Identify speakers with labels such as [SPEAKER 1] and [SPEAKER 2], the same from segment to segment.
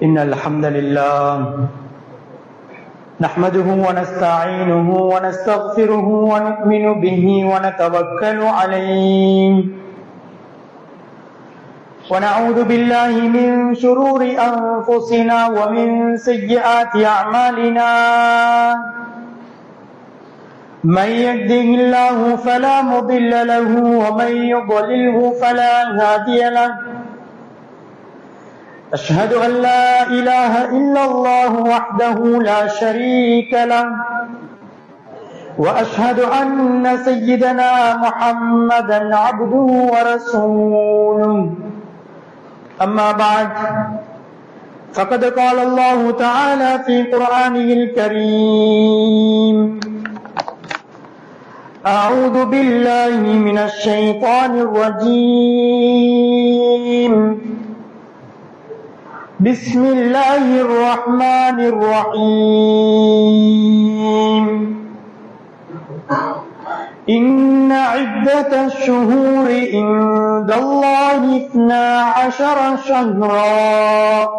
[SPEAKER 1] إن الحمد لله نحمده ونستعينه ونستغفره ونؤمن به ونتوكل عليه ونعوذ بالله من شرور أنفسنا ومن سيئات أعمالنا من يهده الله فلا مضل له ومن يضلله فلا هادي له أشهد أن لا إله إلا الله وحده لا شريك له وأشهد أن سيدنا محمدا عبده ورسوله أما بعد فقد قال الله تعالى في قرآنه الكريم أعوذ بالله من الشيطان الرجيم بسم الله الرحمن الرحيم إن عدة الشهور عند الله 12 شهرا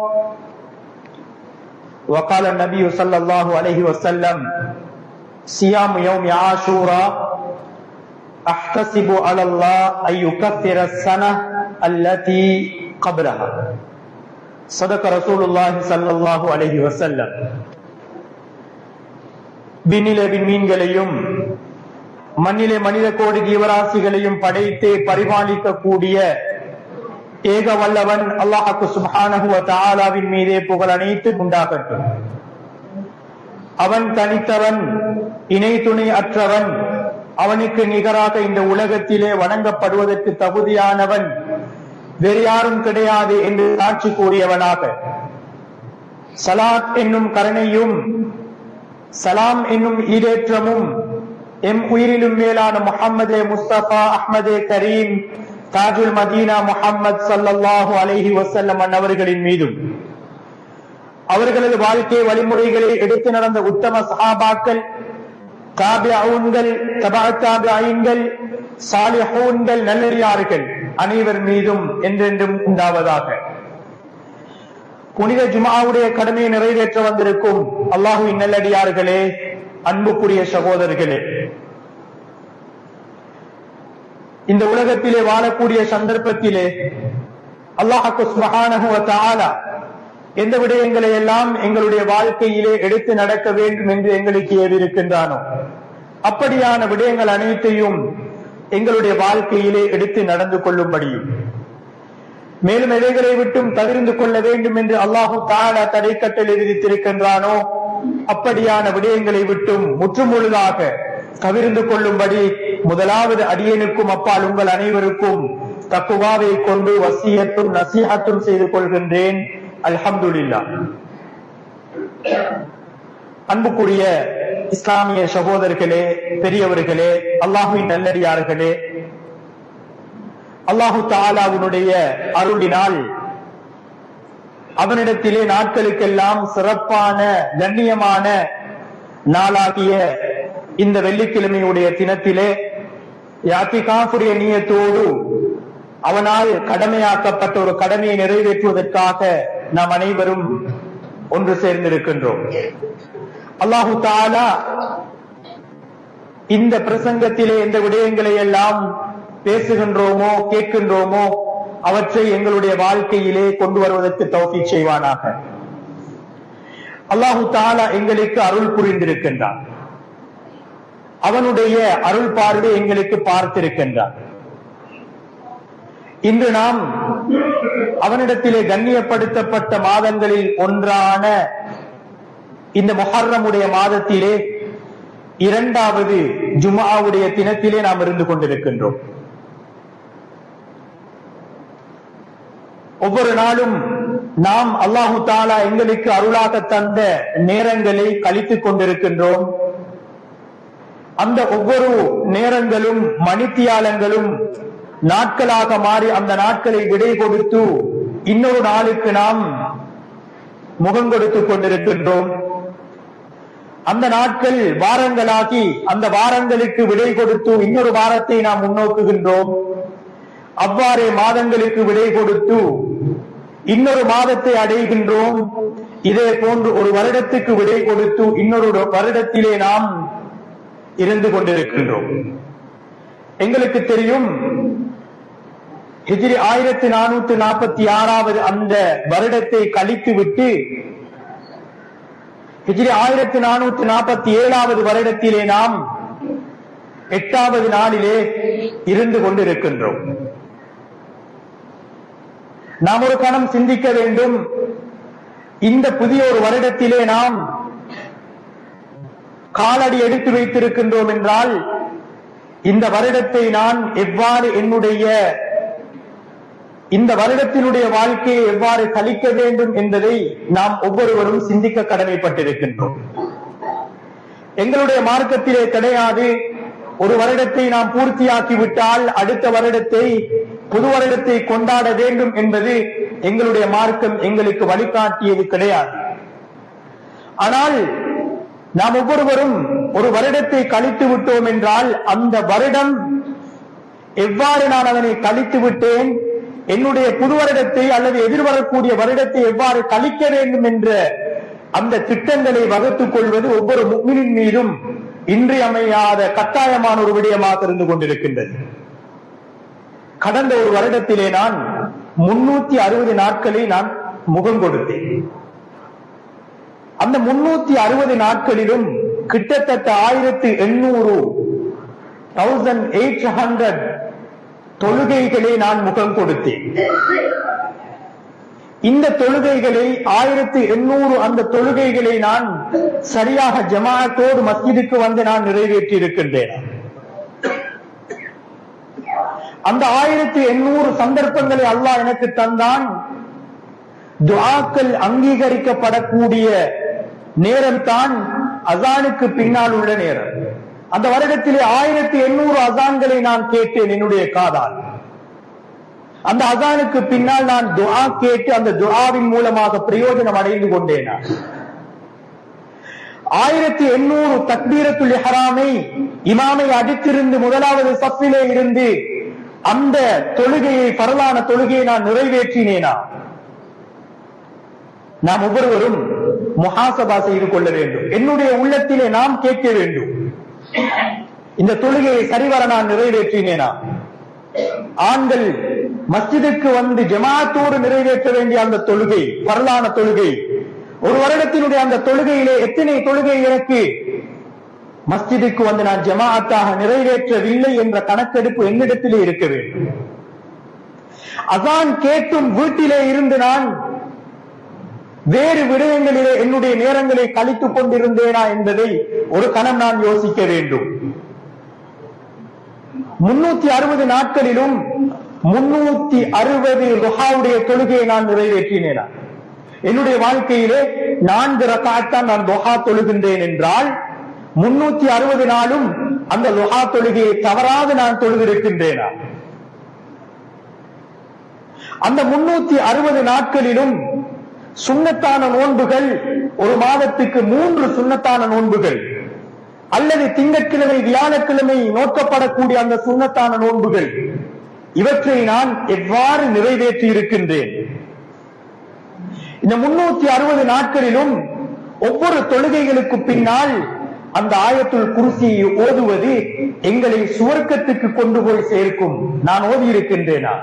[SPEAKER 1] وقال النبي صلى الله عليه وسلم صيام يوم عاشوراء أحتسب على الله أن يكفر السنة التي قبلها صدق رسول الله صلى الله عليه وسلم. விண்ணிலே விண்மீன்களையும் மண்ணிலே மனித கோடி ஜீவராசிகளையும் படைத்து பரிபாலிக்க கூடிய ஏக வல்லவன் அல்லாஹ் சுப்ஹானஹு வ தஆலாவின் மீதே புகழ் அனைத்து உண்டாகட்டும். அவன் தனித்தவன், இணை துணை அற்றவன், அவனுக்கு நிகராக இந்த உலகத்திலே வணங்கப்படுவதற்கு தகுதியானவன் வேறு யாரும் கிடையாது என்று சாட்சி கூறியவனாக சலாத் என்னும் கருணையும் சலாம் என்னும் ஈடேற்றமும் எம் உயிரிலும் மேலான முஹம்மதே முஸ்தபா அஹ்மதே கரீம் தாஜுல் மதீனா முஹம்மது ஸல்லல்லாஹு அலைஹி வஸல்லம் அவர்களின் மீதும் அவர்களது வாழ்க்கை வழிமுறைகளை எடுத்து நடந்த உத்தம சஹாபாக்கள், தாபிஊன்கள், தபஅத் தாபிஈன்கள், சாலிஹூன்கள், நல்லடியார்கள் அனைவர் மீதும் என்றென்றும் உண்டாவதாக. புனித ஜும்ஆவுடைய கடமையை நிறைவேற்ற வந்திருக்கும் அல்லாஹ்வின் நல்லடியார்களே, அன்புக்குரிய சகோதரர்களே, இந்த உலகத்திலே வாழக்கூடிய சந்தர்ப்பத்திலே அல்லாஹ் சுப்ஹானஹு வ தஆலா எந்த விடயங்களை எல்லாம் எங்களுடைய வாழ்க்கையிலே எடுத்து நடக்க வேண்டும் என்று எங்களுக்கு ஏவிருக்கின்றானோ அப்படியான விடயங்கள் அனைத்தையும் எங்களுடைய வாழ்க்கையிலே எடுத்து நடந்து கொள்ளும்படியும், மேலும் எவைகளை விட்டும் தவிர்த்து கொள்ள வேண்டும் என்று அல்லாஹு தஆலா தடை கட்டளை விதித்திருக்கின்றானோ அப்படியான விடயங்களை விட்டும் முற்றுமுழுதாக தவிர்த்து கொள்ளும்படி முதலாவது அடியனுக்கும் அப்பால் உங்கள் அனைவருக்கும் தக்வாவை கொண்டு வசியத்தும் நசீஹத்தும் செய்து கொள்கின்றேன். அல்ஹம்துலில்லாஹ். அன்புக்குரிய இஸ்லாமிய சகோதரர்களே, பெரியவர்களே, அல்லாஹ்வின் நல்லடியார்களே, அல்லாஹு தஆலாவுடைய அருளினால் அவனிடத்திலே நாட்களுக்கெல்லாம் சிறப்பான கண்ணியமான நாளாகிய இந்த வெள்ளிக்கிழமையுடைய தினத்திலே இஅ்திகாஃபுடைய நியத்தோடு அவனால் கடமையாக்கப்பட்ட ஒரு கடமையை நிறைவேற்றுவதற்காக நாம் அனைவரும் ஒன்று சேர்ந்திருக்கின்றோம். அல்லாஹு தஆலா இந்த பிரசங்கத்திலே எந்த விடயங்களை எல்லாம் பேசுகின்றோமோ கேட்கின்றோமோ அவற்றை எங்களுடைய வாழ்க்கையிலே கொண்டு வருவதற்கு தௌஃபீக் செய்வானாக. அல்லாஹு தஆலா எங்களுக்கு அருள் புரிந்திருக்கின்றான். அவனுடைய அருள் பார்வை எங்களுக்கு பார்த்திருக்கின்றான். இன்று நாம் அவனிடத்திலே கண்ணியப்படுத்தப்பட்ட மாதங்களில் ஒன்றான இந்த முஹர்ரமுடைய மாதத்திலே இரண்டாவது ஜும்ஆவுடைய தினத்திலே நாம் இருந்து கொண்டிருக்கின்றோம். ஒவ்வொரு நாளும் நாம் அல்லாஹு தஆலா எங்களுக்கு அருளாக தந்த நேரங்களை கழித்துக் கொண்டிருக்கின்றோம். அந்த ஒவ்வொரு நேரங்களும் மணித்தியாலங்களும் நாட்களாக மாறி அந்த நாட்களை விடை கொடுத்து இன்னொரு நாளுக்கு நாம் முகம் கொடுத்துக் கொண்டிருக்கின்றோம். அந்த நாட்கள் வாரங்களாகி அந்த வாரங்களுக்கு விடை கொடுத்து இன்னொரு வாரத்தை நாம் முன்னோக்குகின்றோம். அவ்வாறே மாதங்களுக்கு விடை கொடுத்து இன்னொரு மாதத்தை அடைகின்றோம். இதே போன்று ஒரு வருடத்துக்கு விடை கொடுத்து இன்னொரு வருடத்திலே நாம் இருந்து கொண்டிருக்கின்றோம். எங்களுக்கு தெரியும், ஹிஜ்ரி 1446 அந்த வருடத்தை கழித்துவிட்டு ஹிஜ்ரி 1447 வருடத்திலே நாம் 8வது நாளிலே இருந்து கொண்டிருக்கின்றோம். நாம் ஒரு கணம் சிந்திக்க வேண்டும், இந்த புதிய ஒரு வருடத்திலே நாம் காலடி எடுத்து வைத்திருக்கின்றோம் என்றால் இந்த வருடத்தை நான் எவ்வாறு இந்த வருடத்தினுடைய வாழ்க்கையை எவ்வாறு கழிக்க வேண்டும் என்பதை நாம் ஒவ்வொருவரும் சிந்திக்க கடமைப்பட்டிருக்கின்றோம். எங்களுடைய மார்க்கத்திலே கிடையாது ஒரு வருடத்தை நாம் பூர்த்தியாக்கிவிட்டால் அடுத்த வருடத்தை புது வருடத்தை கொண்டாட வேண்டும் என்பது எங்களுடைய மார்க்கம் எங்களுக்கு வழிகாட்டியது கிடையாது. ஆனால் நாம் ஒவ்வொருவரும் ஒரு வருடத்தை கழித்து விட்டோம் என்றால் அந்த வருடம் எவ்வாறு நான் அதனை கழித்து விட்டேன், என்னுடைய புது வருடத்தை அல்லது எதிர்வரக்கூடிய வருடத்தை எவ்வாறு கழிக்க வேண்டும் என்ற அந்த திட்டங்களை வகுத்துக் கொள்வது ஒவ்வொரு முஃமினின் மீதும் இன்றியமையாத கட்டாயமான ஒரு விடயமாக இருந்து கொண்டிருக்கின்றது. கடந்த ஒரு வருடத்திலே நான் 360 நாட்களை நான் முகம் கொடுத்தேன். அந்த 360 நாட்களிலும் கிட்டத்தட்ட 1800 தொழுகைகளை நான் முகம் கொடுத்தேன். இந்த தொழுகைகளை 1800 அந்த தொழுகைகளை நான் சரியாக ஜமாஅத்தோடு மஸ்ஜிதுக்கு வந்து நான் நிறைவேற்றி இருக்கின்றேன். அந்த 1800 சந்தர்ப்பங்களை அல்லாஹ் எனக்கு தந்தான். துஆக்கள் அங்கீகரிக்கப்படக்கூடிய நேரம் தான் அசானுக்கு பின்னால் உள்ள நேரம். அந்த வருடத்திலே 1800 அசான்களை நான் கேட்டேன் என்னுடைய காதால். அந்த அசானுக்கு பின்னால் நான் துஆ கேட்டு அந்த துஆவின் மூலமாக பிரயோஜனம் அடைந்து கொண்டேன். 1800 தக்பீரத்துல் இஹ்ராமை இமாமை அடித்திருந்து முதலாவது சஃபிலே இருந்து அந்த தொழுகையை பரலான தொழுகையை நான் நிறைவேற்றினேனா? நாம் ஒவ்வொருவரும் முஹாசபா செய்து கொள்ள வேண்டும். என்னுடைய உள்ளத்திலே நாம் கேட்க வேண்டும், இந்த தொழுகையை சரிவர நான் நிறைவேற்றினேனா? ஆண்கள் மஸ்ஜிதுக்கு வந்து ஜமாஅத்தோடு நிறைவேற்ற வேண்டிய அந்த தொழுகை பரலான தொழுகை, ஒரு வருடத்தினுடைய அந்த தொழுகையிலே எத்தனை தொழுகை எனக்கு மஸ்ஜிதுக்கு வந்து நான் ஜமாஅத்தாக நிறைவேற்றவில்லை என்ற கணக்கெடுப்பு என்னிடத்திலே இருக்க வேண்டும். அசான் கேட்டும் வீட்டிலே இருந்து நான் வேறு விடயங்களிலே என்னுடைய நேரங்களை கழித்துக் கொண்டிருந்தேனா என்பதை ஒரு கணம் நான் யோசிக்க வேண்டும். 360 நாட்களிலும் 360 லுஹாவுடைய தொழுகையை நான் நிறைவேற்றினேனா? என்னுடைய வாழ்க்கையிலே 4 ரக்அத் தான் நான் லுஹா தொழுகின்றேன் என்றால் 360 நாளும் அந்த லுஹா தொழுகையை தவறாது நான் தொழுதிருக்கின்றேனா? அந்த 360 நாட்களிலும் சுன்னத்தான நோன்புகள், ஒரு மாதத்துக்கு 3 சுன்னத்தான நோன்புகள் அல்லது திங்கட்கிழமை வியாழக்கிழமை நோக்கப்படக்கூடிய அந்த சுன்னத்தான நோன்புகள், இவற்றை நான் எவ்வாறு நிறைவேற்றி இருக்கின்றேன்? இந்த 360 நாட்களிலும் ஒவ்வொரு தொழுகைகளுக்கு பின்னால் அந்த ஆயத்துல் குர்சியை ஓதுவது எங்களை சுவர்க்கத்துக்கு கொண்டு போய் சேர்க்கும். நான் ஓதி இருக்கின்றேனா?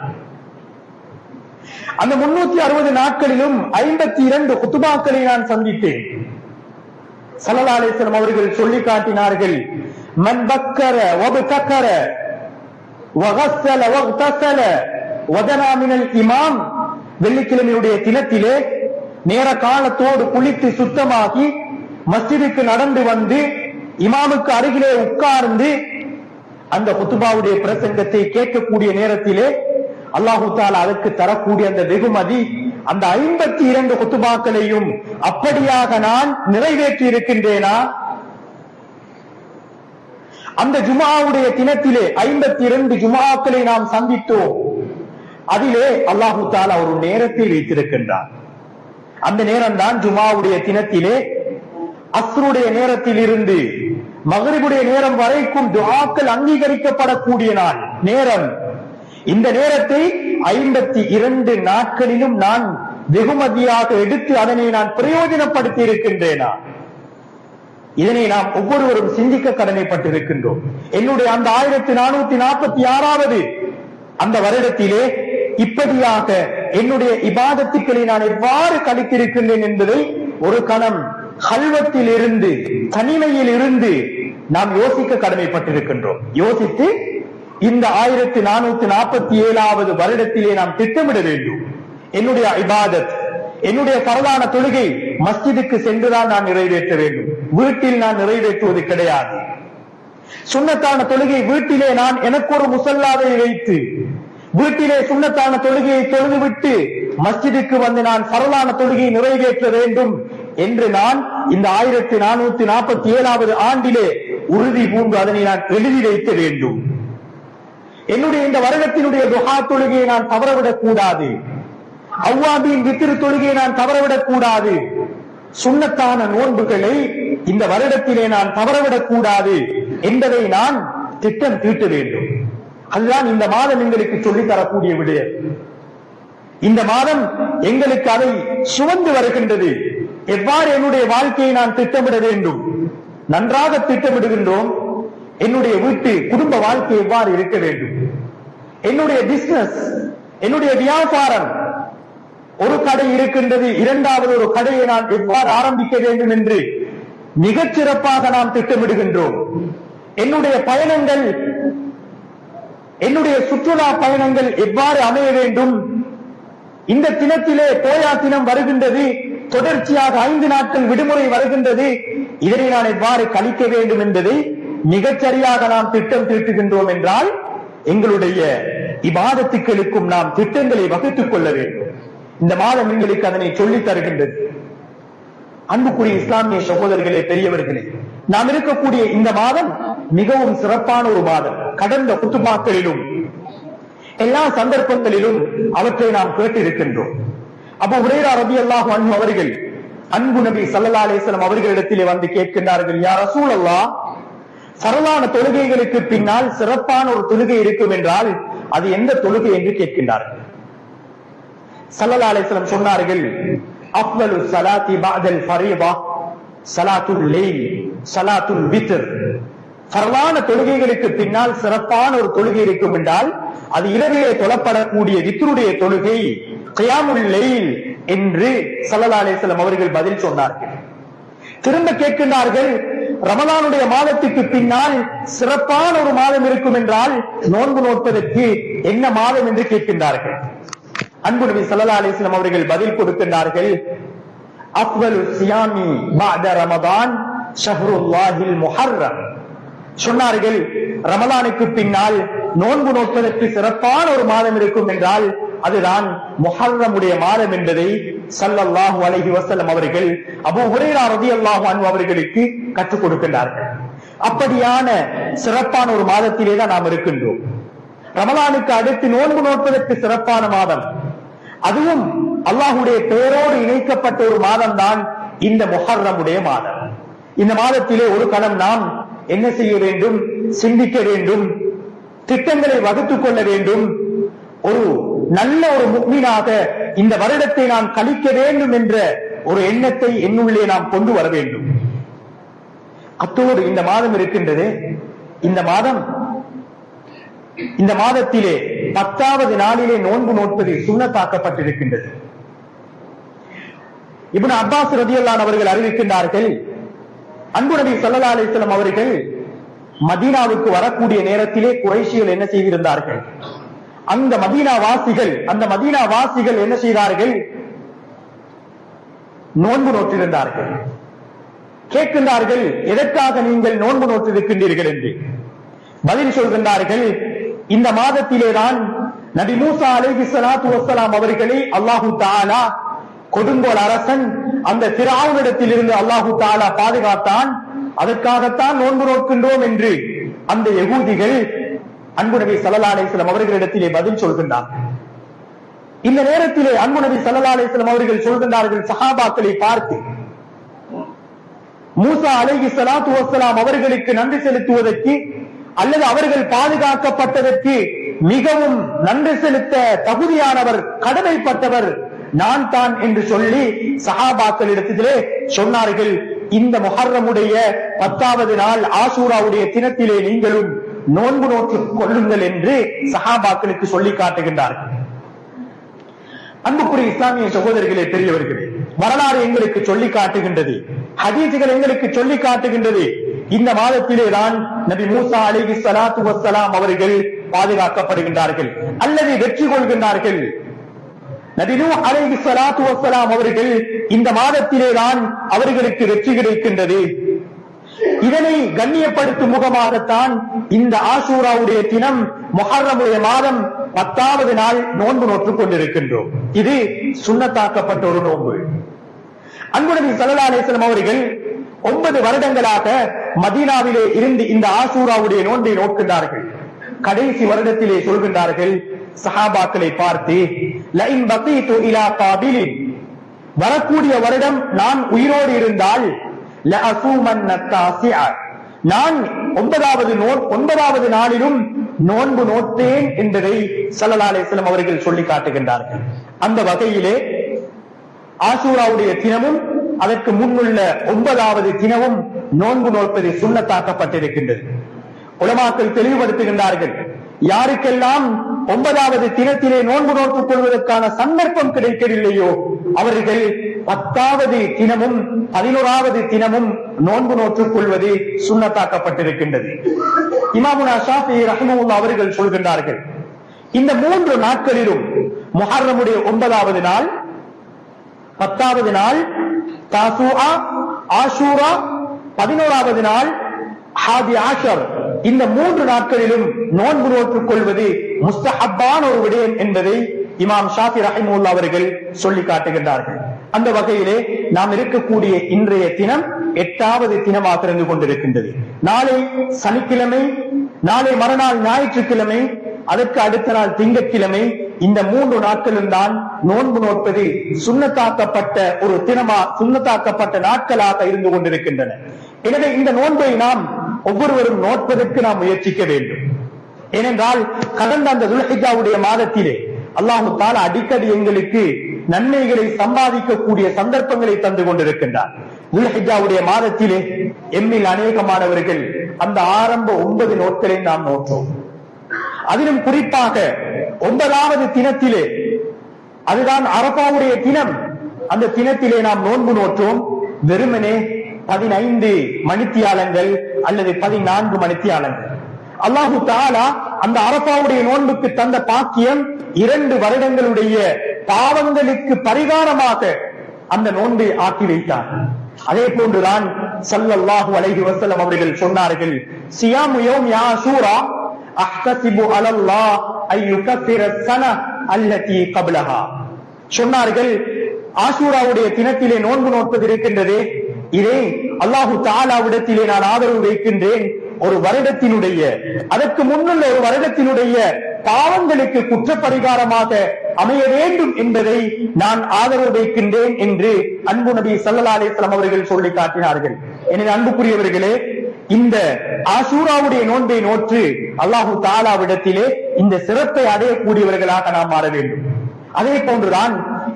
[SPEAKER 1] அந்த 360 நாட்களிலும் 52 குத்துபாக்களை நான் சந்தித்தேன். ஸல்லல்லாஹு அலைஹி வஸல்லம் அவர்கள் சொல்லி காட்டினார்கள், மன் பக்கர வபதக்கர வகஸ்ஸல வக்தஸல வதனா மினல் இமாம். வெள்ளிக்கிழமையுடைய தினத்திலே நேர காலத்தோடு குளித்து சுத்தமாகி மஸ்ஜிதுக்கு நடந்து வந்து இமாமுக்கு அருகிலே உட்கார்ந்து அந்த குத்துபாவுடைய பிரசங்கத்தை கேட்கக்கூடிய நேரத்திலே அல்லாஹு தஆலா அதற்கு தரக்கூடிய அந்த வெகுமதி, அந்த 52 குத்துபாக்களையும் அப்படியாக நான் நிறைவேற்றி இருக்கின்றேனா? அந்த ஜும்ஆவுடைய தினத்திலே 52 ஜும்ஆக்களை நாம் சந்தித்தோம். அதிலே அல்லாஹு தஆலா ஒரு நேரத்தை வைத்திருக்கின்றார். அந்த நேரம் தான் ஜும்ஆவுடைய தினத்திலே அஸ்ருடைய நேரத்தில் இருந்து மக்ரிபுடைய நேரம் வரைக்கும் துஆக்கள் அங்கீகரிக்கப்படக்கூடிய நாள் நேரம். இந்த நேரத்தை 52 நாட்களிலும் நான் வெகுமதியாக எடுத்து அதனை நான் பிரயோஜனப்படுத்தி இருக்கின்றேனா? இதனை நாம் ஒவ்வொருவரும் சிந்திக்க கடமைப்பட்டிருக்கின்றோம். என்னுடைய அந்த 1446வது அந்த வருடத்திலே இப்படியாக என்னுடைய இபாதத்துக்களை நான் எவ்வாறு கழித்திருக்கின்றேன் என்பதை ஒரு கணம் கல்வத்தில் இருந்து, தனிமையில் இருந்து நாம் யோசிக்க கடமைப்பட்டிருக்கின்றோம். யோசித்து இந்த 1447வது வருடத்திலே நாம் திட்டமிட வேண்டும். என்னுடைய இபாதத், என்னுடைய பரலான தொழுகை மஸ்ஜிதுக்கு சென்றுதான் நான் நிறைவேற்ற வேண்டும். வீட்டில் நான் நிறைவேற்றுவது கிடையாது. சுன்னத்தான தொழுகை வீட்டிலே நான் எனக்கு ஒரு முசல்லாவை வைத்து வீட்டிலே சுன்னத்தான தொழுகையை தொழுதுவிட்டு மஸ்ஜிதுக்கு வந்து நான் பரலான தொழுகையை நிறைவேற்ற வேண்டும் என்று நான் இந்த 1447வது ஆண்டிலே உறுதி பூண்டு அதனை நான் எழுதி வைக்க வேண்டும். என்னுடைய இந்த வருடத்தினுடைய துஹா தொழுகையை நான் தவறவிடக் கூடாது. அவ்வாபின் வித்திரு தொழுகையை நான் தவறவிடக் கூடாது. சுன்னத்தான நோன்புகளை இந்த வருடத்திலே நான் தவறவிடக் கூடாது என்பதை நான் திட்டம் தீட்ட வேண்டும். அதுதான் இந்த மாதம் எங்களுக்கு சொல்லித் தரக்கூடிய விடயம். இந்த மாதம் எங்களுக்கு அதை சுமந்து வருகின்றது. எவ்வாறு என்னுடைய வாழ்க்கையை நான் திட்டமிட வேண்டும்? நன்றாக திட்டமிடுகின்றோம். என்னுடைய வீட்டு குடும்ப வாழ்க்கை எவ்வாறு இருக்க வேண்டும்? என்னுடைய பிசினஸ், என்னுடைய வியாபாரம், ஒரு கடை இருக்கின்றது, இரண்டாவது ஒரு கடையை நான் எவ்வாறு ஆரம்பிக்க வேண்டும் என்று மிகச் சிறப்பாக நாம் திட்டமிடுகின்றோம். என்னுடைய பயணங்கள், என்னுடைய சுற்றுலா பயணங்கள் எவ்வாறு அமைய வேண்டும்? இந்த தினத்திலே போயா தினம் வருகின்றது, தொடர்ச்சியாக 5 நாட்கள் விடுமுறை வருகின்றது, இதனை நான் எவ்வாறு கழிக்க வேண்டும் என்பதை மிகச்சரியாக நாம் திட்டம் தீட்டுகின்றோம் என்றால் எங்களுடைய இபாதத்துக்களுக்கும் நாம் திட்டங்களை வகுத்துக் கொள்ள வேண்டும். இந்த மாதம் எங்களுக்கு அதனை சொல்லித் தருகின்றது. அன்புக்குரிய இஸ்லாமிய சகோதரர்களே, பெரியவர்களே, நாம் இருக்கக்கூடிய இந்த மாதம் மிகவும் சிறப்பான ஒரு மாதம். கடந்த குத்துபாக்களிலும் எல்லா சந்தர்ப்பங்களிலும் அவற்றை நாம் கேட்டிருக்கின்றோம். அபூ ஹுரைரா ரலியல்லாஹு அன்ஹு அவர்கள் அன்பு நபி ஸல்லல்லாஹு அலைஹி வஸல்லம் அவர்களிடத்திலே வந்து கேட்கின்றார்கள், யா ரசூலல்லாஹ், ஃபர்லான தொழுகைகளுக்கு பின்னால் சிறப்பான ஒரு தொழுகை இருக்கும் என்றால் அது எந்த தொழுகை என்று கேட்கின்றார்கள். ஸல்லல்லாஹு அலைஹி வஸல்லம் சொன்னார்கள், அஃலலு ஸலாத்தி பஅதல் ஃபரீதா ஸலாத்துல் லைல் ஸலாத்துல் வித்ர். ஃபர்லான தொழுகைகளுக்கு பின்னால் சிறப்பான ஒரு தொழுகை இருக்கும் என்றால் அது இரவிலே தொழப்படக்கூடிய வித்ருடைய தொழுகை, கியாமுல் லைல் என்று ஸல்லல்லாஹு அலைஹி வஸல்லம் அவர்கள் பதில் சொன்னார்கள். திரும்ப கேட்கின்றார்கள், ரமலானுடைய மாதத்துக்கு பின்னால் சிறப்பான ஒரு மாதம் இருக்கும் என்றால் நோன்பு நோட்பதற்கு என்ன மாதம் என்று கேட்கின்றார்கள். அன்பு நபி ஸல்லல்லாஹு அலைஹி வஸல்லம் அவர்கள் பதில் கொடுக்கின்றார்கள், அஃவலு ஸியாமி பஅத ரமதான் ஷஹ்ருல்லாஹில் முஹர்ரம். சொன்னார்கள், ரமலானுக்கு பின்னால் நோன்பு நோட்பதற்கு சிறப்பான ஒரு மாதம் இருக்கும் என்றால் அதுதான் முஹர்ரமுடைய மாதம் என்பதை ஸல்லல்லாஹு அலைஹி வஸல்லம் அவர்கள் அபூ ஹுரைரா ரலியல்லாஹு அன்ஹு அவர்களுக்கு கற்றுக் கொடுக்கின்றார்கள். அப்படியான சிறப்பான ஒரு மாதத்திலே தான் நாம் இருக்கின்றோம். ரமலானுக்கு அடுத்து நோன்பு நோட்பதற்கு சிறப்பான மாதம், அதுவும் அல்லாஹ்வுடைய பெயரோடு இணைக்கப்பட்ட ஒரு மாதம் தான் இந்த முஹர்ரமுடைய மாதம். இந்த மாதத்திலே ஒரு கணம் நாம் என்ன செய்ய வேண்டும்? சிந்திக்க வேண்டும், திட்டங்களை வகுத்துக் கொள்ள வேண்டும். ஒரு நல்ல ஒரு முஃமினாக இந்த வருடத்தை நான் கழிக்க வேண்டும் என்ற ஒரு எண்ணத்தை என்னுள்ளே நாம் கொண்டு வர வேண்டும். அத்தோடு இந்த மாதம் இருக்கின்றது, இந்த மாதத்திலே 10வது நாளிலே நோன்பு நோட்பது சுன்னத்தாக்கப்பட்டிருக்கின்றது. இப்னு அப்பாஸ் ரலியல்லாஹு அன்ஹு அவர்கள் அறிவிக்கின்றார்கள், அன்பு நபி ஸல்லல்லாஹு அலைஹி வஸல்லம் அவர்கள் மதீனாவுக்கு வரக்கூடிய நேரத்திலே குறைஷிகள் என்ன செய்திருந்தார்கள்? அந்த மதீனா வாசிகள் என்ன செய்தார்கள்? நோன்பு நோற்றிருந்தார்கள். கேட்கின்றார்கள், எதற்காக நீங்கள் நோன்பு நோற்றிருக்கின்றீர்கள் என்று. பதில் சொல்கின்றார்கள், இந்த மாதத்திலேதான் நபி மூசா அலைஹிஸ்ஸலாத்து வஸ்ஸலாம் அவர்களை அல்லாஹு தஆலா கொடுங்கோல் அரசன் அந்த ஃபிரௌனிடத்தில் இருந்து அல்லாஹு தஆலா பாதுகாத்தான், அதற்காகத்தான் நோன்பு நோக்கின்றோம் என்று அந்த யகூதிகள் அன்பு நபி ஸல்லல்லாஹு அலைஹி வஸல்லம் அவர்களிடத்திலே பதில் சொல்கின்றார்கள். இந்த நேரத்திலே அன்பு நபி ஸல்லல்லாஹு அலைஹி வஸல்லம் அவர்கள் சொல்கின்றார்கள் சஹாபாக்களை பார்த்து, மூசா அலைஹிஸ்ஸலாத்து வஸ்ஸலாம் அவர்களுக்கு நன்றி செலுத்துவதற்கு அல்லது அவர்கள் பாதுகாக்கப்பட்டதற்கு மிகவும் நன்றி செலுத்த தகுதியானவர், கடமைப்பட்டவர் நான் தான் என்று சொல்லி சஹாபாக்களிடத்திலே சொன்னார்கள். இந்த முஹர்ரமுடைய 10வது நாள் ஆஷூராவுடைய தினத்திலே நீங்களும் நோன்பு நோற்றுக் கொள்ளுங்கள் என்று சஹாபாக்களுக்கு சொல்லி காட்டுகின்றார்கள். அன்புக்குரிய இஸ்லாமிய சகோதரர்களே, பெரியவர்களே, வரலாறு எங்களுக்கு சொல்லி காட்டுகின்றது, ஹதீசுகள் எங்களுக்கு சொல்லி காட்டுகின்றது. இந்த மாதத்திலே தான் நபி மூசா அலைஹி ஸலாத்து வஸ்ஸலாம் அவர்கள் பாதுகாக்கப்படுகின்றார்கள் அல்லது வெற்றி கொள்கின்றார்கள். நபி நூஹ் அலைஹி ஸலாத்து வஸ்ஸலாம் அவர்கள் இந்த மாதத்திலே தான் அவர்களுக்கு வெற்றி கிடைக்கின்றது. இதனை கண்ணியப்படுத்தும் முகமாகத்தான் இந்த ஆஷூராவுடைய தினம் முஹர்ரமுடைய மாதம் 10வது நாள் நோன்பு நோற்றுக் கொண்டிருக்கின்றோம். இது சுன்னத்தாக்கப்பட்ட ஒரு நோன்பு. அன்பு நபி ஸல்லல்லாஹு அலைஹி வஸல்லம் அவர்கள் 9 வருடங்களாக மதீனாவிலே இருந்து இந்த ஆஷூராவுடைய நோன்பை நோக்கின்றார்கள். கடைசி வருடத்திலே சொல்கின்றார்கள் சஹாபாக்களை பார்த்து, லஇன் பகீது இலா காபிலின், வரக்கூடிய வருடம் நான் உயிரோடு இருந்தால் நான் 9வது நாளிலும் நோன்பு நோட்டேன் என்பதை ஸல்லல்லாஹு அலைஹி வஸல்லம் அவர்கள் சொல்லி காட்டுகின்றார்கள். அந்த வகையிலே ஆஷூராவுடைய தினமும் அதற்கு முன்னுள்ள 9வது தினமும் நோன்பு நோற்பது சுன்னத்தாக்கப்பட்டிருக்கின்றது. உலமாக்கள் தெளிவுபடுத்துகின்றார்கள், யாருக்கெல்லாம் 9வது தினத்திலே நோன்பு நோற்றுக் கொள்வதற்கான சந்தர்ப்பம் கிடைக்கவில்லையோ அவர்கள் 10வது தினமும் 11வது தினமும் நோன்பு நோற்றுக் கொள்வது சுன்னத்தாக்கப்பட்டிருக்கின்றது. இமாமுனா ஷாஃபிஈ ரஹ்மத்துல்லாஹி அவர்கள் சொல்கின்றார்கள், இந்த 3 நாட்களிலும் முஹர்ரமுடைய 9வது நாள், 10வது நாள் தாசூஆ, ஆஷூரா, 11வது நாள் ஹாதி ஆஷர், இந்த 3 நாட்களிலும் நோன்பு நோற்றுக் கொள்வது முஸ்தஹப்பான ஒரு விடயம் என்பதை இமாம் ஷாஃபி ரஹிமஹுல்லாஹ் அவர்கள் சொல்லி காட்டுகின்றார்கள். அந்த வகையிலே நாம் இருக்கக்கூடிய இன்றைய தினம் 8வது தினமாக இருந்து கொண்டிருக்கின்றது. நாளை சனிக்கிழமை, நாளை மறுநாள் ஞாயிற்றுக்கிழமை, அதற்கு அடுத்த நாள் திங்கட்கிழமை, இந்த 3 நாட்களும் தான் நோன்பு நோற்பது சுன்னத்தாக்கப்பட்ட ஒரு சுன்னத்தாக்கப்பட்ட நாட்களாக இருந்து கொண்டிருக்கின்றன. எனவே இந்த நோன்பை நாம் ஒவ்வொருவரும் நோட்பதற்கு நாம் முயற்சிக்க வேண்டும். ஏனென்றால் கடந்த அந்த துல்ஹிஜ்ஜாவுடைய மாதத்திலே அல்லாஹ் தஆலா அடிக்கடி எங்களுக்கு நன்மைகளை சம்பாதிக்கக்கூடிய சந்தர்ப்பங்களை தந்து கொண்டிருக்கின்றார். துல்ஹிஜ்ஜாவுடைய மாதத்திலே எம்மில் அநேகமானவர்கள் அந்த ஆரம்ப 9 நோட்களை நாம் நோற்றோம். அதிலும் குறிப்பாக 9வது தினத்திலே, அதுதான் அரபாவுடைய தினம், அந்த தினத்திலே நாம் நோன்பு நோற்றோம். வெறுமனே 15 மணித்தியாலங்கள் அல்லது 14 மணித்தியாலங்கள். அல்லாஹு தஆலா அந்த அரபாவுடைய நோன்புக்கு தந்த பாக்கியம் 2 வருடங்களுடைய பாவங்களுக்கு பரிகாரமாக அந்த நோன்பை ஆக்கி வைத்தார். அதே போன்றுதான் ஸல்லல்லாஹு அலைஹி வஸல்லம் அவர்கள் சொன்னார்கள், சியாமு யௌமி ஆஷூரா அஹ்தஸிபு அலல்லாஹ் அய்யுகஃபிர ஸன அல்லதி கப்லஹா. சொன்னார்கள், ஆஷூராவுடைய தினத்திலே நோன்பு நோற்பது இருக்கின்றதே, இதை அல்லாஹு தஆலாவிடத்திலே நான் ஆதரவு வைக்கின்றேன், ஒரு வருடத்தினுடைய, அதற்கு முன்னுள்ள ஒரு வருடத்தினுடைய பாவங்களுக்கு குற்றப்பரிகாரமாக அமைய வேண்டும் என்பதை நான் ஆதரவு வைக்கின்றேன் என்று அன்பு நபி ஸல்லல்லாஹு அலைஹி வஸல்லம் அவர்கள் சொல்லி காட்டினார்கள். எனவே அன்புக்குரியவர்களே, இந்த ஆஷூராவுடைய நோன்பை நோற்று அல்லாஹு தஆலாவிடத்திலே இந்த சிறப்பை அடையக்கூடியவர்களாக நாம் மாற வேண்டும். அதே போன்றுதான்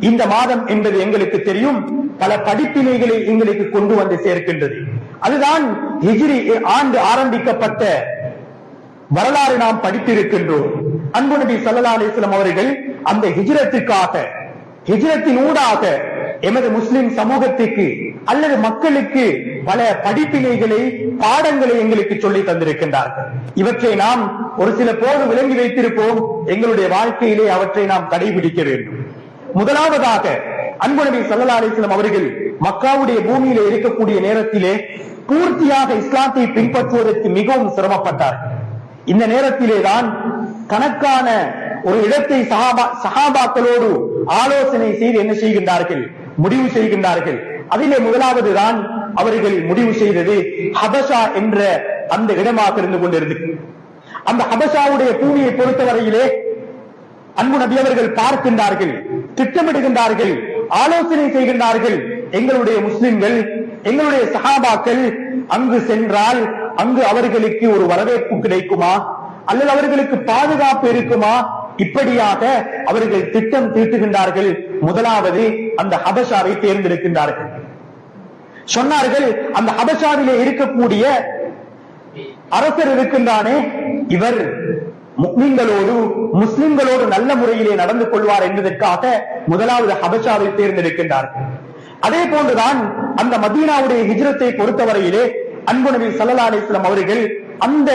[SPEAKER 1] இந்த மாதம் என்பது எங்களுக்கு தெரியும், பல படிப்பினைகளை எங்களுக்கு கொண்டு வந்து சேர்க்கின்றது. அதுதான் ஹிஜ்ரி ஆண்டு ஆரம்பிக்கப்பட்ட வரலாறு நாம் படித்திருக்கின்றோம். அன்பு நபி ஸல்லல்லாஹு அலைஹி வஸல்லம் அவர்கள் அந்த ஹிஜ்ரத்துக்காக, ஹிஜ்ரத்தின் ஊடாக எமது முஸ்லிம் சமூகத்துக்கு அல்லது மக்களுக்கு பல படிப்பினைகளை, பாடங்களை எங்களுக்கு சொல்லி தந்திருக்கின்றார்கள். இவற்றை நாம் ஒரு சில போது விளங்கி வைத்திருப்போம், எங்களுடைய வாழ்க்கையிலே அவற்றை நாம் கடைபிடிக்க வேண்டும். முதலாவதாக அன்பு நபி ஸல்லல்லாஹு அலைஹி வஸல்லம் அவர்கள் மக்காவுடைய பூமியிலே இருக்கக்கூடிய நேரத்திலே பூர்த்தியாக இஸ்லாத்தை பின்பற்றுவதற்கு மிகவும் சிரமப்பட்டார்கள். இந்த நேரத்திலே தான் தனக்கான ஒரு இடத்தை சஹாபாக்களோடு ஆலோசனை செய்து என்ன செய்கின்றார்கள், முடிவு செய்கின்றார்கள். அதிலே முதலாவது தான் அவர்கள் முடிவு செய்தது ஹபஷா என்ற அந்த இடமாக இருந்து கொண்டிருந்தது. அந்த ஹபஷாவுடைய பூமியை பொறுத்தவரையிலே அன்பு நபி அவர்கள் பார்க்கின்றார்கள், திட்டமிடுகின்றார்கள், ஆலோசனை செய்கின்றார்கள். எங்களுடைய முஸ்லிம்கள், எங்களுடைய சஹாபாக்கள் அங்கு சென்றால் அங்கு அவர்களுக்கு ஒரு வரவேற்பு கிடைக்குமா, அல்லது அவர்களுக்கு பாதுகாப்பு இருக்குமா இப்படியாக அவர்கள் திட்டம் தீட்டுகின்றார்கள். முதலாவது அந்த ஹபஷாவை தேர்ந்தெடுக்கின்றார்கள். சொன்னார்கள், அந்த ஹபஷாவிலே இருக்கக்கூடிய அரசர் இருக்கின்றானே, இவர் முஸ்லிம்களோடு முஸ்லிம்களோடு நல்ல முறையிலே நடந்து கொள்வார் என்பதற்காக முதலாவது ஹபஷாவை தேர்ந்தெடுக்கின்றார்கள். அதே போன்றுதான் அந்த மதீனாவுடைய ஹிஜ்ரத்தை பொறுத்தவரையிலே அன்பு நபி ஸல்லல்லாஹு அலைஹி வஸல்லம் அவர்கள் அந்த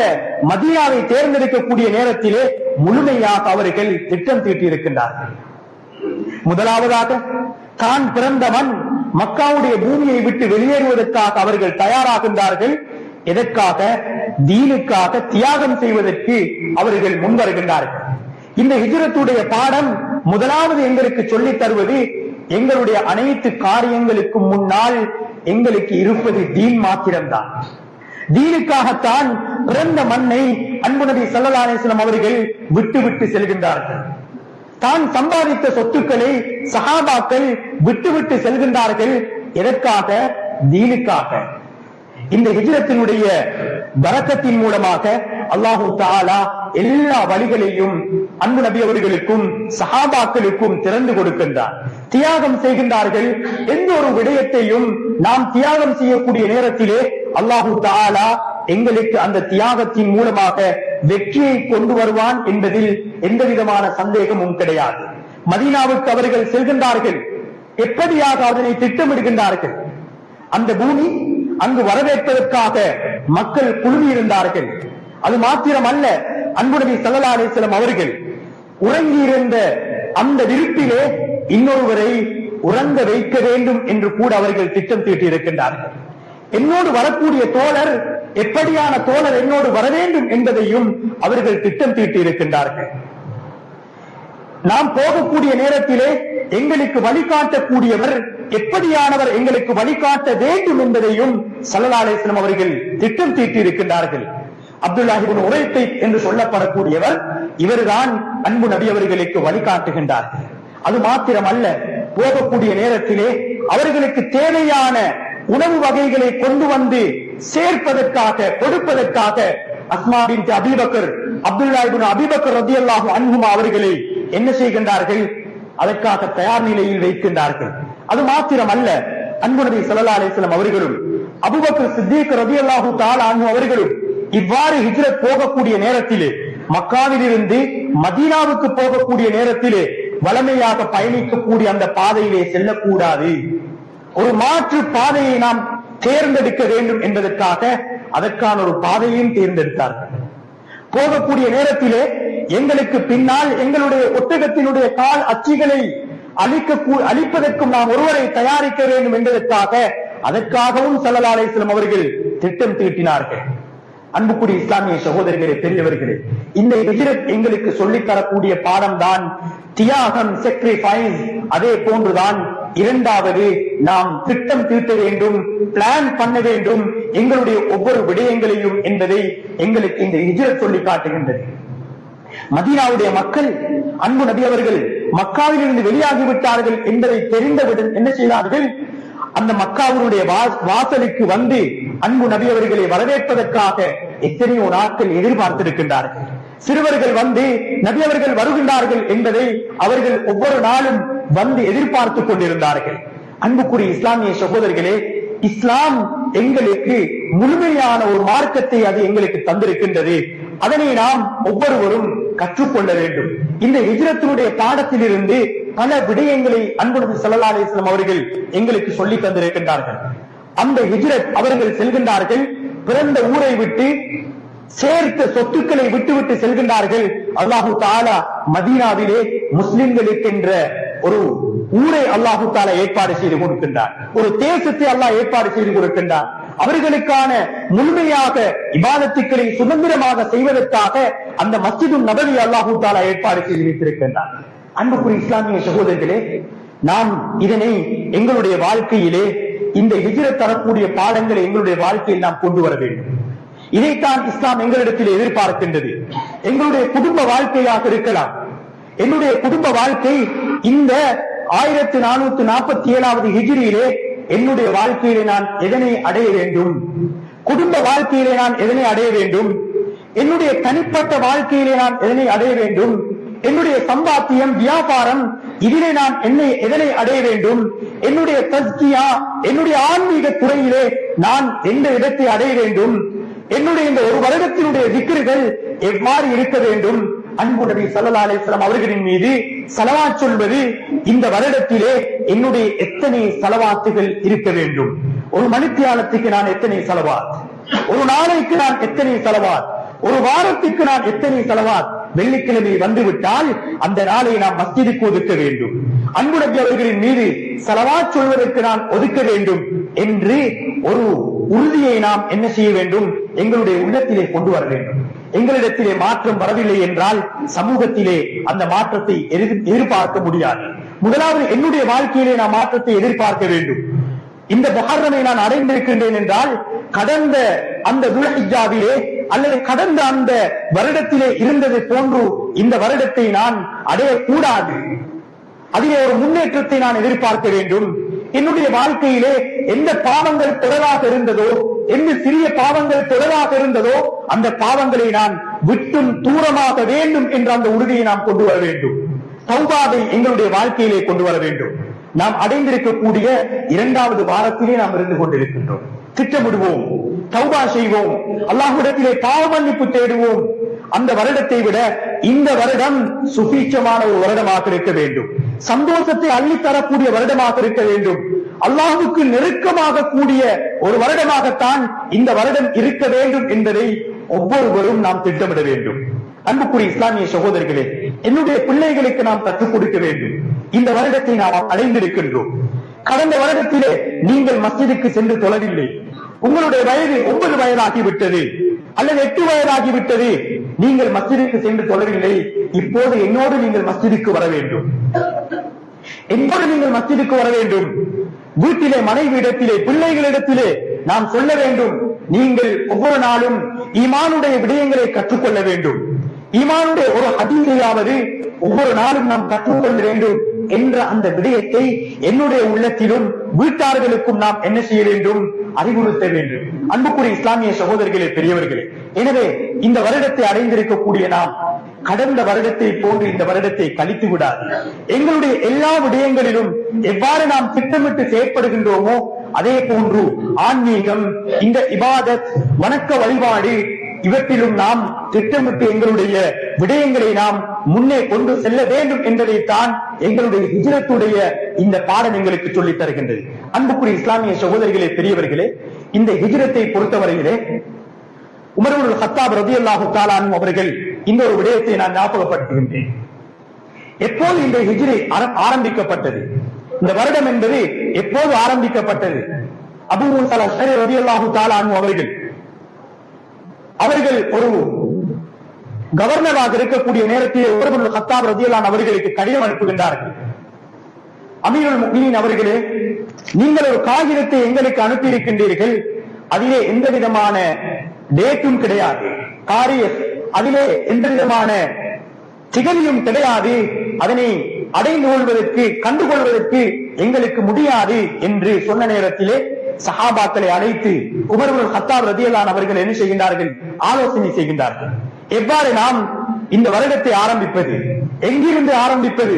[SPEAKER 1] மதீனாவை தேர்ந்தெடுக்கக்கூடிய நேரத்திலே முழுமையாக அவர்கள் திட்டம் தீட்டியிருக்கின்றார்கள். முதலாவதாக தான் பிறந்த மண் மக்காவுடைய பூமியை விட்டு வெளியேறுவதற்காக அவர்கள் தயாராகின்றார்கள். எதற்காக? தீனுக்காக தியாகம் செய்வதற்கு அவர்கள் முன்வருகின்றார்கள். இந்த ஹிஜ்ரத்துடைய பாடம் முதலாவது எங்களுக்கு சொல்லித் தருவது, எங்களுடைய அனைத்து காரியங்களுக்கும் முன்னால் எங்களுக்கு இருப்பது தீன் மாத்திரம்தான். தீனுக்காகத்தான் பிறந்த மண்ணை அன்பு நபி ஸல்லல்லாஹு அலைஹி வஸல்லம் அவர்கள் விட்டு செல்கின்றார்கள். தான் சம்பாதித்த சொத்துக்களை சஹாபாக்கள் விட்டு செல்கின்றார்கள். எதற்காக? தீனுக்காக. இந்த ஹிஜ்ரத்தினுடைய பரக்கத்தின் மூலமாக அல்லாஹு தஆலா எல்லா வழிகளையும் அன்பு நபி அவர்களுக்கும் சஹாபாக்களுக்கும் திறந்து கொடுக்கின்றார். தியாகம் செய்கின்றார்கள். எந்த ஒரு விடயத்தையும் நாம் தியாகம் செய்யக்கூடிய நேரத்திலே அல்லாஹு தஆலா எங்களுக்கு அந்த தியாகத்தின் மூலமாக வெற்றியை கொண்டு வருவான் என்பதில் எந்த விதமான சந்தேகமும் கிடையாது. மதீனாவுக்கு அவர்கள் செல்கின்றார்கள். எப்படியாக அதனை திட்டமிடுகின்றார்கள்? அந்த பூமி அங்கு வரவேற்பதற்காக மக்கள் குழுமியிருந்தார்கள். அது மாத்திரம் அல்ல, அன்பு நபி ஸல்லல்லாஹு அலைஹி வஸல்லம் அவர்கள் உறங்கியிருந்த அந்த விருப்பிலே இன்னொருவரை உறங்க வைக்க வேண்டும் என்று கூட அவர்கள் திட்டம் தீட்டி இருக்கின்றார்கள். என்னோடு வரக்கூடிய தோழர் எப்படியான தோழர் என்னோடு வர வேண்டும் என்பதையும் அவர்கள் திட்டம் தீட்டி இருக்கின்றார்கள். நாம் போகக்கூடிய நேரத்திலே எங்களுக்கு வழிகாட்டக்கூடியவர் எப்படியானவர் எங்களுக்கு வழிகாட்ட வேண்டும் என்பதையும் ஸல்லல்லாஹு அலைஹி வஸல்லம் அவர்கள் திட்டம் தீட்டி இருக்கின்றார்கள். அப்துல்லாஹ் இப்னு உரைத்தை என்று சொல்லப்படக்கூடியவர், இவர்தான் அன்பு நபி அவர்களுக்கு வழிகாட்டுகின்றார்கள். அது மாத்திரம் அல்ல, போகக்கூடிய நேரத்திலே அவர்களுக்கு தேவையான உணவு வகைகளை கொண்டு வந்து சேர்ப்பதற்காக கொடுப்பதற்காக அஸ்மா பின்த் அபீ பக்கர், அப்துல்லாஹ் இப்னு அபீ பக்கர் ரலியல்லாஹு அன்ஹுமா அவர்களை என்ன செய்கின்றார்கள்? அதற்காக தயார் நிலையில் வைக்கின்றார்கள். அது மாத்திரம் அல்ல, அன்பு நபி ஸல்லல்லாஹு அலைஹி வஸல்லம் அவர்களும் அபூபக்கர் சித்திக் ரலியல்லாஹு தஆலா அன்ஹு அவர்களும் இவ்வாறு ஹிஜ்ரத் போகக்கூடிய நேரத்திலே, மக்காவிலிருந்து மதீனாவுக்கு போகக்கூடிய நேரத்திலே வளமையாக பயணிக்கக்கூடிய அந்த பாதையிலே செல்லக்கூடாது, ஒரு மாற்று பாதையை நாம் தேர்ந்தெடுக்க வேண்டும் என்பதற்காக அதற்கான ஒரு பாதையையும் தேர்ந்தெடுத்தார்கள். போகக்கூடிய நேரத்திலே எங்களுக்கு பின்னால் எங்களுடைய ஒட்டகத்தினுடைய கால் அச்சிகளை அழிப்பதற்கும் நாம் ஒருவரை தயாரிக்க வேண்டும் என்பதற்காக அதற்காகவும் ஸல்லல்லாஹு அலைஹி வஸல்லம் அவர்கள் திட்டம் தீட்டினார்கள். அன்புக்குரிய இஸ்லாமிய சகோதரர்களே, பெரியவர்களே, இந்த ஹிஜ்ரத் எங்களுக்கு சொல்லித் தரக்கூடிய பாடம் தான் தியாகம், sacrifice. அதே போன்றுதான் இரண்டாவது, நாம் திட்டம் தீட்ட வேண்டும், பிளான் பண்ண வேண்டும் எங்களுடைய ஒவ்வொரு விடயங்களையும் என்பதை எங்களுக்கு இந்த ஹிஜ்ரத் சொல்லி காட்டுகின்றது. மதீனாவுடைய மக்கள், அன்பு நபி அவர்கள் மக்காவில் இருந்து வெளியாகிவிட்டார்கள் என்பதை தெரிந்தவுடன் என்ன செய்தார்கள்? அந்த மக்காவுடைய வாசலுக்கு வந்து அன்பு நபி அவர்களை வரவேற்பதற்காக எத்தனையோ நாட்கள் எதிர்பார்த்திருக்கின்றார்கள். சிறுவர்கள் வந்து நபி அவர்கள் வருகின்றார்கள் என்பதை அவர்கள் ஒவ்வொரு நாளும் வந்து எதிர்பார்த்துக் கொண்டிருந்தார்கள். அன்புக்குரிய இஸ்லாமிய சகோதரர்களே, இஸ்லாம் எங்களுக்கு முழுமையான ஒரு மார்க்கத்தை அது எங்களுக்கு தந்திருக்கின்றது. அதனை நாம் ஒவ்வொருவரும் கற்றுக்கொள்ள வேண்டும். இந்த ஹிஜ்ரத்தினுடைய பாடத்திலிருந்து பல விடயங்களை அன்பு நபி ஸல்லல்லாஹு அலைஹி வஸல்லம் அவர்கள் எங்களுக்கு சொல்லி தந்திருக்கின்றார்கள். அந்த ஹிஜ்ரத் அவர்கள் செல்கின்றார்கள், பிறந்த ஊரை விட்டு சேர்த்த சொத்துக்களை விட்டுவிட்டு செல்கின்றார்கள். அல்லாஹு தஆலா மதீனாவிலே முஸ்லிம்களுக்கென்ற ஒரு ஊரை அல்லாஹு தஆலா ஏற்பாடு செய்து கொடுக்கின்றார், ஒரு தேசத்தை அல்லாஹ் ஏற்பாடு செய்து கொடுக்கின்றார். அவர்களுக்கான முழுமையாக இபாதத்துக்களை சுதந்திரமாக செய்வதற்காக அந்த மஸ்ஜிது நபவி அல்லாஹு தஆலா ஏற்பாடு செய்து வைத்திருக்கின்றார். அன்புக்குரிய இஸ்லாமிய சகோதரர்களே, நாம் இதனை எங்களுடைய வாழ்க்கையிலே இந்த ஹிஜ்ரத் தரக்கூடிய பாடங்களை எங்களுடைய வாழ்க்கையில் நாம் கொண்டு வர வேண்டும். இதைத்தான் இஸ்லாம் எங்களிடத்தில் எதிர்பார்க்கின்றது. எங்களுடைய குடும்ப வாழ்க்கையாக இருக்கலாம். என்னுடைய குடும்ப வாழ்க்கை இந்த 1447வது ஹிஜ்ரியிலே என்னுடைய வாழ்க்கையிலே நான் எதனை அடைய வேண்டும்? குடும்ப வாழ்க்கையிலே நான் எதனை அடைய வேண்டும்? என்னுடைய தனிப்பட்ட வாழ்க்கையிலே நான் எதனை அடைய வேண்டும், என்னுடைய சம்பாத்தியம் வியாபாரம் இதிலே நான் எதனை அடைய வேண்டும், என்னுடைய தஸ்கியா என்னுடைய ஆன்மீக துறையிலே நான் எந்த இடத்தை அடைய வேண்டும், என்னுடைய இந்த ஒரு வருடத்தினுடைய திக்ருகள் எவ்வாறு இருக்க வேண்டும். அன்பு நபி ஸல்லல்லாஹு அலைஹி வஸல்லம் அவர்களின் மீது ஸலவாத் சொல்வது இந்த வருடத்திலே என்னுடைய எத்தனை ஸலவாத்துகள் இருக்க வேண்டும், ஒரு மணித்தியாலத்துக்கு நான் எத்தனை ஸலவாத், ஒரு நாளைக்கு நான் எத்தனை ஸலவாத், ஒரு வாரத்துக்கு நான் எத்தனை ஸலவாத், வெள்ளிக்கிழமை வந்துவிட்டால் அந்த நாளை நாம் மஸ்ஜிதுக்கு ஒதுக்க வேண்டும், அன்பு நபி அவர்களின் மீது ஸலவாத் சொல்வதற்கு நான் ஒதுக்க வேண்டும் என்று ஒரு உறுதியை நாம் என்ன செய்ய வேண்டும், எங்களுடைய உள்ளத்திலே கொண்டு வர வேண்டும். எங்களிடத்திலே மாற்றம் வரவில்லை என்றால் சமூகத்திலே அந்த மாற்றத்தை எதிர்பார்க்க முடியாது. முதலாவது என்னுடைய வாழ்க்கையிலே நான் மாற்றத்தை எதிர்பார்க்க வேண்டும். இந்த முஹர்ரமை நான் அடைந்திருக்கின்றேன் என்றால் கடந்த அந்த துல்ஹிஜ்ஜாவிலே அல்லது கடந்த அந்த வருடத்திலே இருந்ததை போன்று இந்த வருடத்தை நான் அடையக்கூடாது. அதிலே ஒரு முன்னேற்றத்தை நான் எதிர்பார்க்க வேண்டும். என்னுடைய வாழ்க்கையிலே எந்த பாவங்கள் தொடராக இருந்ததோ, எந்த சிறிய பாவங்கள் தொடராக இருந்ததோ அந்த பாவங்களை நான் விட்டும் தூரமாக வேண்டும் என்ற அந்த உறுதியை நாம் கொண்டு வர வேண்டும். தௌபாவை எங்களுடைய வாழ்க்கையிலே கொண்டு வர வேண்டும். நாம் அடைந்திருக்கக்கூடிய 2வது வாரத்திலே நாம் இருந்து கொண்டிருக்கின்றோம். திட்டமிடுவோம், தௌபா செய்வோம், அல்லாஹ்விடத்திலே பாவ மன்னிப்பு தேடுவோம். அந்த வருடத்தை விட இந்த வருடம் சுபீட்சமான ஒரு வருடமாக இருக்க வேண்டும், சந்தோஷத்தை அள்ளித்தரக்கூடிய வருடமாக இருக்க வேண்டும், அல்லாஹ்வுக்கு நெருக்கமாக கூடிய ஒரு வருடமாகத்தான் இந்த வருடம் இருக்க வேண்டும் என்பதை ஒவ்வொருவரும் நாம் திட்டமிட வேண்டும். அன்புக்குரிய இஸ்லாமிய சகோதரர்களே, என்னுடைய பிள்ளைகளுக்கு நாம் கற்றுக் கொடுக்க வேண்டும். இந்த வருடத்தை நாம் அடைந்திருக்கின்றோம். கடந்த வருடத்திலே நீங்கள் மஸ்ஜிதுக்கு சென்று தொழவில்லை, உங்களுடைய வயது 9 வயதாகிவிட்டது அல்லது 8 வயதாகிவிட்டது, நீங்கள் மஸ்ஜிதுக்கு சென்று தொழவில்லை. இப்போது என்னோடு நீங்கள் மஸ்ஜிதுக்கு வர வேண்டும், என்னோடு நீங்கள் மஸ்ஜிதுக்கு வர வேண்டும். வீட்டிலே, மனைவியிடத்திலே, பிள்ளைகளிடத்திலே நாம் சொல்ல வேண்டும், நீங்கள் ஒவ்வொரு நாளும் ஈமானுடைய விடயங்களை கற்றுக்கொள்ள வேண்டும், ஈமானுடைய ஒரு ஹதீஸையாவது ஒவ்வொரு நாளும் நாம் கற்றுக்கொள்ள வேண்டும் என்ற அந்த விடயத்தை என்னுடைய உள்ளத்திலும் வீட்டார்களுக்கும் நாம் என்ன செய்ய வேண்டும், அறிவுறுத்த வேண்டும். அன்புக்குரிய இஸ்லாமிய சகோதரர்களே, பெரியவர்களே, எனவே இந்த வருடத்தை அடைந்திருக்கக்கூடிய நாம் கடந்த வருடத்தை போன்று இந்த வருடத்தை கழித்து விடாது. எங்களுடைய எல்லா விடயங்களிலும் எவ்வாறு நாம் திட்டமிட்டு செயற்படுகின்றோமோ அதே போன்று ஆன்மீகம், இந்த இபாதத், வணக்க வழிபாடு இவற்றிலும் நாம் திட்டமிட்டு எங்களுடைய விடயங்களை நாம் முன்னே கொண்டு செல்ல வேண்டும் என்பதைத்தான் எங்களுடைய ஹிஜ்ரத்துடைய இந்த பாடம் எங்களுக்கு சொல்லித் தருகின்றது. அன்புக்குரிய இஸ்லாமிய சகோதரிகளே, பெரியவர்களே, இந்த ஹிஜ்ரத்தை பொறுத்தவரையிலே உமர் இப்னு கத்தாப் ரலியல்லாஹு தஆலா அன்ஹு அவர்கள் இந்த ஒரு விடயத்தை நான் ஞாபகப்படுத்துகின்றேன். எப்போது இந்த ஹிஜ்ரி ஆரம்பிக்கப்பட்டது, இந்த வருடம் என்பது எப்போது ஆரம்பிக்கப்பட்டது? அபூ மூஸா அல்-அஷ்அரி ரலியல்லாஹு தஆலா அன்ஹு அவர்கள் ஒரு கவர்னராக இருக்கக்கூடிய நேரத்தில் உமர் இப்னு கத்தாப் ரலியல்லாஹு அவர்களுக்கு கடிதம் அனுப்புகின்றார்கள். அமீருல் முஃமினீன் அவர்களே, நீங்கள் ஒரு காகிதத்தை எங்களுக்கு அனுப்பி இருக்கின்றீர்கள், அதிலே எந்த விதமான டேட்டும் கிடையாது, அதிலே எந்த விதமான திகதியும் கிடையாது, அதனை அடைந்து கொள்வதற்கு, கண்டுகொள்வதற்கு எங்களுக்கு முடியாது என்று சொன்ன நேரத்திலே சஹாபாக்களை அழைத்து உமர் இப்னு கத்தாப் ரலியல்லாஹு அவர்கள் என்ன செய்கின்றார்கள், ஆலோசனை செய்கின்றார்கள். எவ்வாறு நாம் இந்த வருடத்தை ஆரம்பிப்பது, எங்கிருந்து ஆரம்பிப்பது,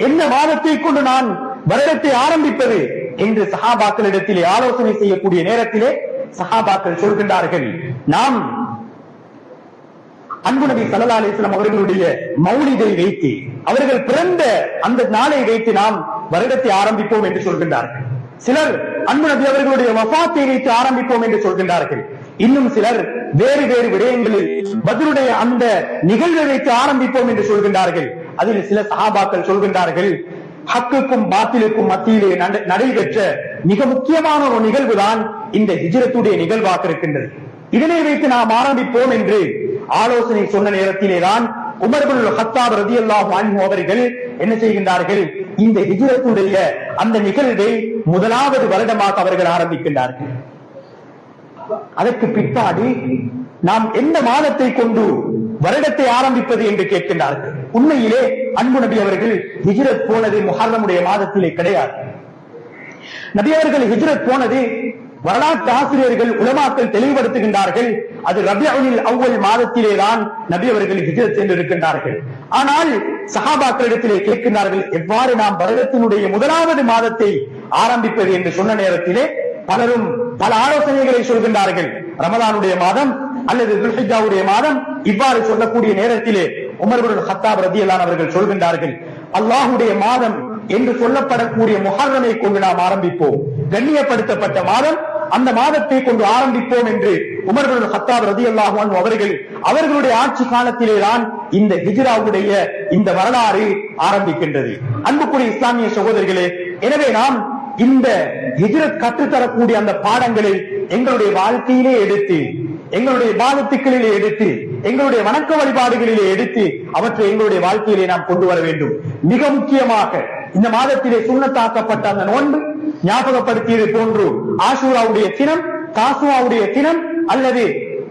[SPEAKER 1] என்ன மாதத்தை கொண்டு நான் வருடத்தை ஆரம்பிப்பது என்று சஹாபாக்களிடத்திலே ஆலோசனை செய்யக்கூடிய நேரத்திலே சஹாபாக்கள் சொல்கின்றார்கள், நாம் அன்பு நபி ஸல்லல்லாஹு அலைஹி வஸல்லம் அவர்களுடைய மௌலிதை வைத்து, அவர்கள் பிறந்த அந்த நாளை வைத்து நாம் வருடத்தை ஆரம்பிப்போம் என்று சொல்கின்றார்கள். சிலர் அன்பு நபி அவர்களுடைய வஃபாத்தை வைத்து ஆரம்பிப்போம் என்று சொல்கின்றார்கள். இன்னும் சிலர் வேறு வேறு விடயங்களில் பத்ருடைய அந்த நிகழ்வை வைத்து ஆரம்பிப்போம் என்று சொல்கின்றார்கள். அதில் சில சஹாபாக்கள் சொல்கின்றார்கள், ஹக்குக்கும் பாத்திலுக்கும் மத்தியிலே நடைபெற்ற மிக முக்கியமான ஒரு நிகழ்வுதான் இந்த ஹிஜ்ரத்துடைய நிகழ்வாக இருக்கின்றது, இதனை வைத்து நாம் ஆரம்பிப்போம் என்று ஆலோசனை சொன்ன நேரத்திலேதான் உமர் இப்னு கத்தாப் ரலியல்லாஹு அன்ஹு அவர்கள் என்ன செய்கின்றார்கள், இந்த ஹிஜ்ரத்துடைய அந்த நிகழ்வை முதலாவது வருடமாக அவர்கள் ஆரம்பிக்கின்றார்கள். அதற்கு பிற்பாடு நாம் எந்த மாதத்தை கொண்டு வருடத்தை ஆரம்பிப்பது என்று கேட்கின்றார்கள். உண்மையிலே அன்பு நபி அவர்கள் ஹிஜ்ரத் போனது முஹர்ரமுடைய மாதத்திலே கிடையாது. நபி அவர்கள் ஹிஜ்ரத் போனது வரலாற்று ஆசிரியர்கள் உலமாக்கள் தெளிவுபடுத்துகின்றார்கள், அது ரபியுல் அவ்வல் மாதத்திலேதான் நபி அவர்கள் ஹிஜ்ரத் சென்றிருக்கின்றார்கள். ஆனால் சஹாபாக்களிடத்திலே கேட்கின்றார்கள், எவ்வாறு நாம் வருடத்தினுடைய முதலாவது மாதத்தை ஆரம்பிப்பது என்று சொன்ன நேரத்திலே பலரும் பல ஆலோசனைகளை சொல்கின்றார்கள். ரமலானுடைய மாதம் அல்லது துல்ஹிஜ்ஜாவுடைய மாதம் இவ்வாறு சொல்லக்கூடிய நேரத்திலே உமர் இப்னு கத்தாப் ரலியல்லாஹு அவர்கள் சொல்கின்றார்கள், அல்லாஹ்வுடைய மாதம் என்று சொல்லப்படக்கூடிய முஹர்ரமை கொண்டு நாம் ஆரம்பிப்போம், கண்ணியப்படுத்தப்பட்ட மாதம், அந்த மாதத்தை கொண்டு ஆரம்பிப்போம் என்று உமர் இப்னு கத்தாப் ரலியல்லாஹு அன்ஹு அவர்கள் அவர்களுடைய ஆட்சி காலத்திலேதான் இந்த ஹிஜ்ராவுடைய இந்த வரலாறு ஆரம்பிக்கின்றது. அன்புக்குரிய இஸ்லாமிய சகோதரர்களே, எனவே நாம் இந்த ஹிஜ்ரத் கற்றுத்தரக்கூடிய அந்த பாடங்களை எங்களுடைய வாழ்க்கையிலே எடுத்து, எங்களுடைய இபாதத்துக்களிலே எடுத்து, எங்களுடைய வணக்க வழிபாடுகளிலே எடுத்து அவற்றை எங்களுடைய வாழ்க்கையிலே நாம் கொண்டு வர வேண்டும். மிக முக்கியமாக இந்த மாதத்திலே சுன்னத்தாக்கப்பட்ட அந்த நோன்பு ஞாபகப்படுத்தியது போன்று ஆஷூராவுடைய தினம், தாசுவாவுடைய தினம் அல்லது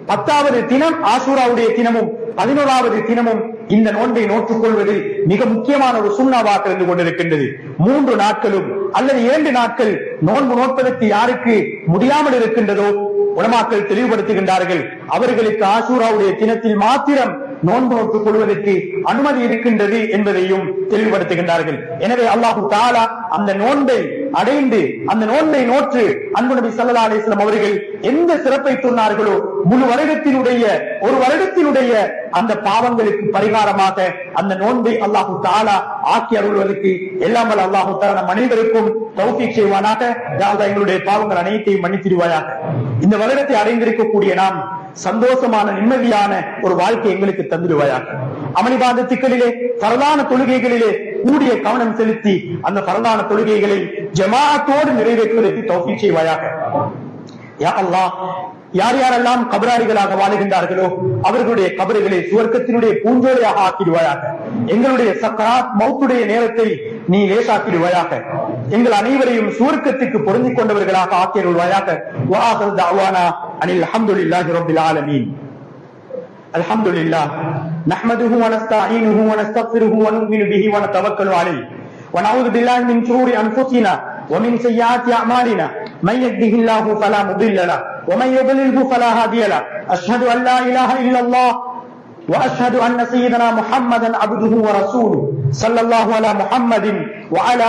[SPEAKER 1] 10வது தினம் ஆஷூராவுடைய தினமும் 11வது தினமும் இந்த நோன்பை நோற்றுக் கொள்வது மிக முக்கியமான ஒரு சுண்ணாவாக இருந்து கொண்டிருக்கின்றது. 3 நாட்களும் அல்லது 2 நாட்கள் நோன்பு நோட்பதற்கு யாருக்கு முடியாமல் இருக்கின்றதோ உலமாக்கள் தெளிவுபடுத்துகின்றார்கள், அவர்களுக்கு ஆஷூராவுடைய தினத்தில் மாத்திரம் நோன்பு நோட்டுக் கொள்வதற்கு அனுமதி இருக்கின்றது என்பதையும் தெளிவுபடுத்துகின்றார்கள். எனவே அல்லாஹு தஆலா அந்த நோன்பை அடைந்து அந்த நோன்பை நோற்று அன்பு நபி ஸல்லல்லாஹு அலைஹி வஸல்லம் அவர்கள் எந்த சிறப்பை சொன்னார்களோ முழு வருடத்தினுடைய ஒரு வருடத்தினுடைய அந்த பாவங்களுக்கு பரிகாரமாக அந்த நோன்பை அல்லாஹு தஆலா ஆக்கி அருள்வதற்கு எல்லாம் வல்ல அல்லாஹு தஆலா நம் அனைவருக்கும் தௌஃபீக் செய்வானாக. யாழ்லா எங்களுடைய பாவங்கள் அனைத்தையும் மன்னித்திடுவாயாக. இந்த வருடத்தை அடைந்திருக்கக்கூடிய நாம் சந்தோஷமான நிம்மதியான ஒரு வாழ்க்கை எங்களுக்கு தந்துடுவாயாக. அமளிபாதத்துக்களிலே பரலான தொழுகைகளிலே கூடிய கவனம் செலுத்தி அந்த பரலான தொழுகைகளை ஜமாஅத்தோடு நிறைவேற்றுவதற்கு தௌஃபீக் செய்வாயாக. யா அல்லாஹ், யார் யாரெல்லாம் கபராளிகளாக வாழுகின்றார்களோ அவர்களுடைய கபறுகளை சுவர்க்கத்தினுடைய பூஞ்சோலையாக ஆக்கிடுவாயாக. எங்களுடைய சக்கராத் மௌத்துடைய நேரத்தை நீ லேசாக்கிடுவாயாக. எங்கள் அனைவரையும் சுவர்க்கத்துக்கு பொருந்திக் கொண்டவர்களாக ஆக்கிடுவாயாக. வஆகிரு தஅவானா அனில் ஹம்துலில்லாஹி ரப்பில் ஆலமீன். அல்ஹம்துலில்லாஹ் நஹ்மதுஹு வ நஸ்தஈனுஹு வ நஸ்தக்ஃபிருஹு வ நு'மினு பிஹி வ நதவக்கலு அலைஹி வ நஊது பில்லாஹி மின் ஷுரூரி அன்ஃபுஸினா ومن سيئات أعمالنا من يهده الله فلا مضل له ومن يضلله فلا هادي له أشهد أن لا إله إلا الله وأشهد أن سيدنا محمدا عبده ورسوله صلى الله على محمد وعلى